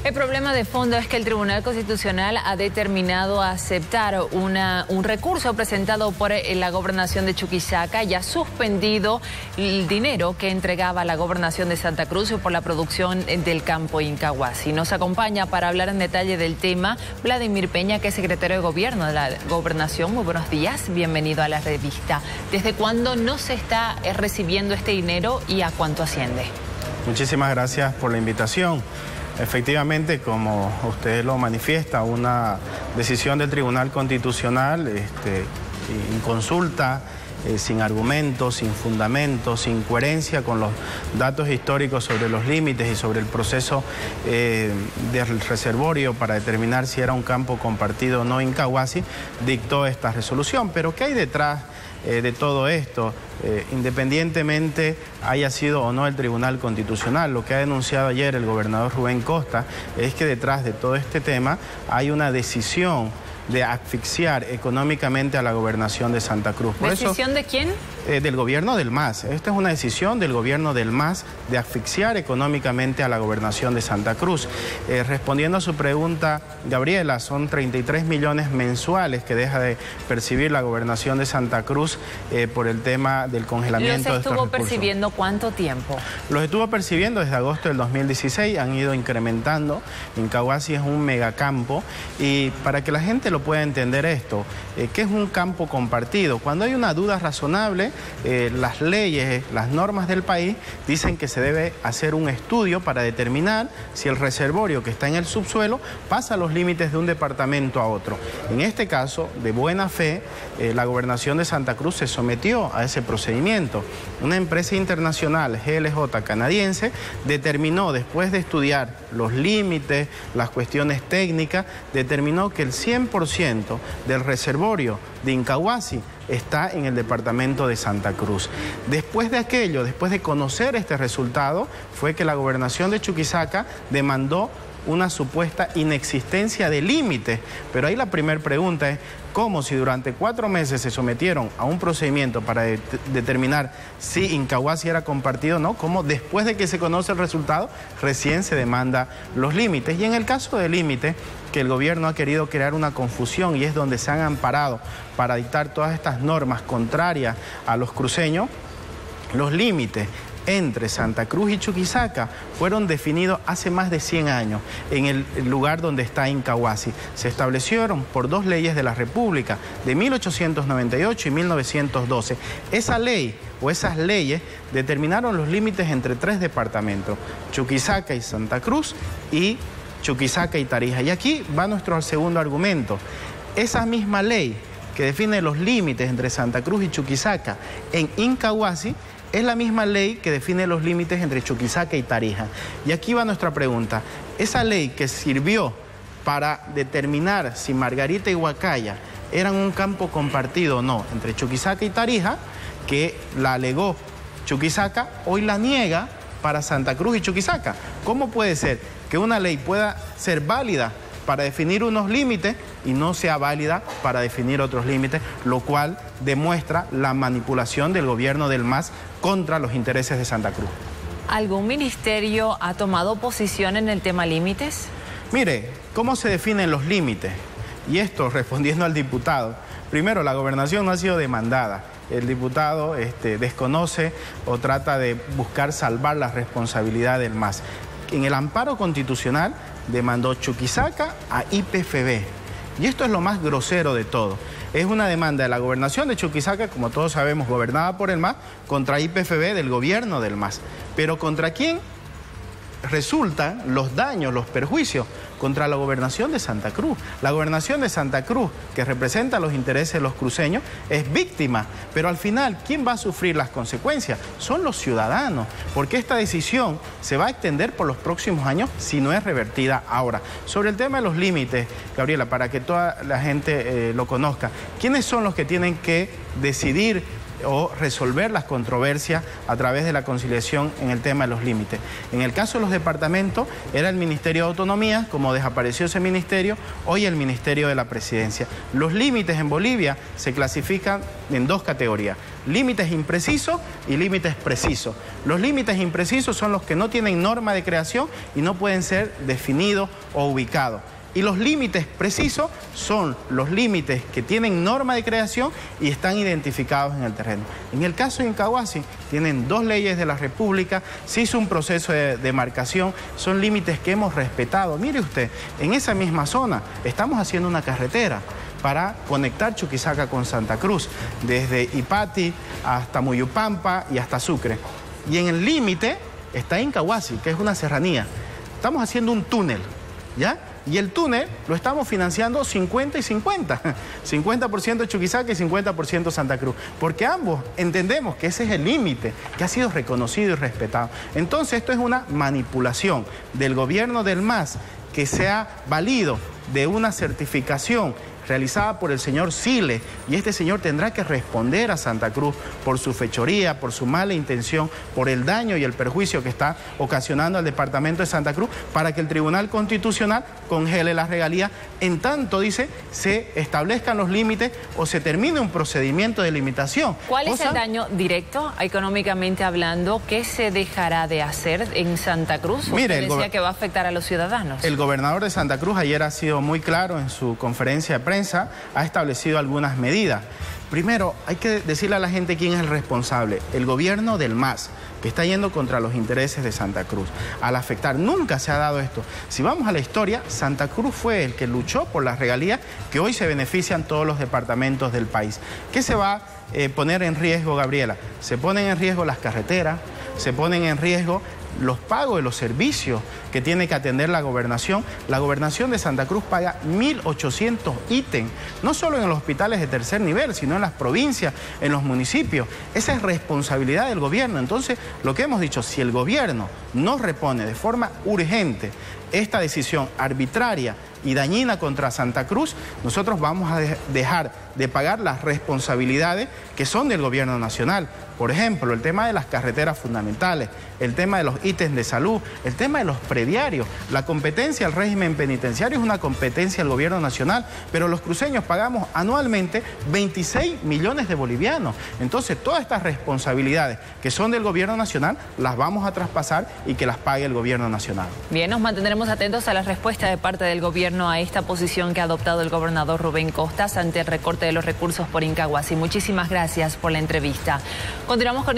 El problema de fondo es que el Tribunal Constitucional ha determinado aceptar un recurso presentado por la gobernación de Chuquisaca y ha suspendido el dinero que entregaba la gobernación de Santa Cruz por la producción del campo Incahuasi. Nos acompaña para hablar en detalle del tema Vladimir Peña, que es secretario de Gobierno de la Gobernación. Muy buenos días, bienvenido a la revista. ¿Desde cuándo no se está recibiendo este dinero y a cuánto asciende? Muchísimas gracias por la invitación. Efectivamente, como usted lo manifiesta, una decisión del Tribunal Constitucional en consulta, sin argumentos, sin fundamentos, sin coherencia con los datos históricos sobre los límites y sobre el proceso del reservorio para determinar si era un campo compartido o no Incahuasi, dictó esta resolución. Pero ¿qué hay detrás de todo esto? Independientemente haya sido o no el Tribunal Constitucional, lo que ha denunciado ayer el gobernador Rubén Costa es que detrás de todo este tema hay una decisión de asfixiar económicamente a la gobernación de Santa Cruz. ¿Decisión de quién? Del gobierno del MAS. Esta es una decisión del gobierno del MAS de asfixiar económicamente a la gobernación de Santa Cruz. Respondiendo a su pregunta, Gabriela, son 33 millones mensuales que deja de percibir la gobernación de Santa Cruz por el tema del congelamiento de estos recursos. ¿Los estuvo percibiendo cuánto tiempo? Los estuvo percibiendo desde agosto del 2016, han ido incrementando. Incahuasi es un megacampo y para que la gente lo pueda entender esto, ¿qué es un campo compartido? Cuando hay una duda razonable, las leyes, las normas del país dicen que se debe hacer un estudio para determinar si el reservorio que está en el subsuelo pasa los límites de un departamento a otro. En este caso, de buena fe, la gobernación de Santa Cruz se sometió a ese procedimiento. Una empresa internacional, GLJ canadiense, determinó, después de estudiar los límites, las cuestiones técnicas, determinó que el 100% del reservorio de Incahuasi está en el departamento de Santa Cruz. Después de aquello, después de conocer este resultado, fue que la gobernación de Chuquisaca demandó una supuesta inexistencia de límites. Pero ahí la primera pregunta es, ¿cómo si durante 4 meses se sometieron a un procedimiento para determinar si Incahuasi era compartido o no? ¿Cómo después de que se conoce el resultado recién se demanda los límites? Y en el caso de límites, que el gobierno ha querido crear una confusión y es donde se han amparado para dictar todas estas normas contrarias a los cruceños, los límites entre Santa Cruz y Chuquisaca fueron definidos hace más de 100 años en el lugar donde está Incahuasi. Se establecieron por 2 leyes de la República de 1898 y 1912. Esa ley o esas leyes determinaron los límites entre 3 departamentos, Chuquisaca y Santa Cruz y Chuquisaca y Tarija. Y aquí va nuestro segundo argumento. Esa misma ley que define los límites entre Santa Cruz y Chuquisaca en Incahuasi es la misma ley que define los límites entre Chuquisaca y Tarija. Y aquí va nuestra pregunta. Esa ley que sirvió para determinar si Margarita y Huacaya eran un campo compartido o no entre Chuquisaca y Tarija, que la alegó Chuquisaca, hoy la niega para Santa Cruz y Chuquisaca. ¿Cómo puede ser que una ley pueda ser válida para definir unos límites y no sea válida para definir otros límites, lo cual demuestra la manipulación del gobierno del MAS contra los intereses de Santa Cruz? ¿Algún ministerio ha tomado posición en el tema límites? Mire, ¿cómo se definen los límites? Y esto respondiendo al diputado. Primero, la gobernación no ha sido demandada. El diputado desconoce o trata de buscar salvar la responsabilidad del MAS. En el amparo constitucional demandó Chuquisaca a IPFB. Y esto es lo más grosero de todo. Es una demanda de la gobernación de Chuquisaca, como todos sabemos, gobernada por el MAS, contra IPFB del gobierno del MAS. ¿Pero contra quién resultan los daños, los perjuicios? Contra la gobernación de Santa Cruz. La gobernación de Santa Cruz, que representa los intereses de los cruceños, es víctima. Pero al final, ¿quién va a sufrir las consecuencias? Son los ciudadanos, porque esta decisión se va a extender por los próximos años si no es revertida ahora. Sobre el tema de los límites, Gabriela, para que toda la gente lo conozca, ¿quiénes son los que tienen que decidir o resolver las controversias a través de la conciliación en el tema de los límites. En el caso de los departamentos, era el Ministerio de Autonomía, como desapareció ese ministerio, hoy el Ministerio de la Presidencia. Los límites en Bolivia se clasifican en dos categorías: límites imprecisos y límites precisos. Los límites imprecisos son los que no tienen norma de creación y no pueden ser definidos o ubicados. Y los límites precisos son los límites que tienen norma de creación y están identificados en el terreno. En el caso de Incahuasi, tienen dos leyes de la República, se hizo un proceso de demarcación, son límites que hemos respetado. Mire usted, en esa misma zona estamos haciendo una carretera para conectar Chuquisaca con Santa Cruz, desde Ipati hasta Muyupampa y hasta Sucre. Y en el límite está Incahuasi, que es una serranía. Estamos haciendo un túnel, ¿ya? Y el túnel lo estamos financiando 50 y 50. 50% Chuquisaca y 50% Santa Cruz. Porque ambos entendemos que ese es el límite que ha sido reconocido y respetado. Entonces esto es una manipulación del gobierno del MAS que se ha valido de una certificación realizada por el señor Sile, y este señor tendrá que responder a Santa Cruz por su fechoría, por su mala intención, por el daño y el perjuicio que está ocasionando al departamento de Santa Cruz, para que el Tribunal Constitucional congele las regalías en tanto, dice, se establezcan los límites o se termine un procedimiento de limitación. ¿Cuál es el daño directo, económicamente hablando, que se dejará de hacer en Santa Cruz? Mire, Usted decía que va a afectar a los ciudadanos. El gobernador de Santa Cruz ayer ha sido muy claro en su conferencia de prensa, ha establecido algunas medidas. Primero, hay que decirle a la gente quién es el responsable. El gobierno del MAS, que está yendo contra los intereses de Santa Cruz. Al afectar, nunca se ha dado esto. Si vamos a la historia, Santa Cruz fue el que luchó por las regalías que hoy se benefician todos los departamentos del país. ¿Qué se va a poner en riesgo, Gabriela? Se ponen en riesgo las carreteras, se ponen en riesgo los pagos de los servicios que tiene que atender la gobernación. La gobernación de Santa Cruz paga 1.800 ítems, no solo en los hospitales de tercer nivel, sino en las provincias, en los municipios. Esa es responsabilidad del gobierno. Entonces, lo que hemos dicho, si el gobierno no repone de forma urgente esta decisión arbitraria y dañina contra Santa Cruz, nosotros vamos a dejar de pagar las responsabilidades que son del gobierno nacional. Por ejemplo, el tema de las carreteras fundamentales, el tema de los ítems de salud, el tema de los prediarios. La competencia al régimen penitenciario es una competencia del gobierno nacional, pero los cruceños pagamos anualmente 26 millones de bolivianos. Entonces, todas estas responsabilidades que son del gobierno nacional las vamos a traspasar y que las pague el gobierno nacional. Bien, nos mantendremos atentos a la respuesta de parte del gobierno a esta posición que ha adoptado el gobernador Rubén Costas ante el recorte de los recursos por Incahuasi. Muchísimas gracias por la entrevista. Continuamos con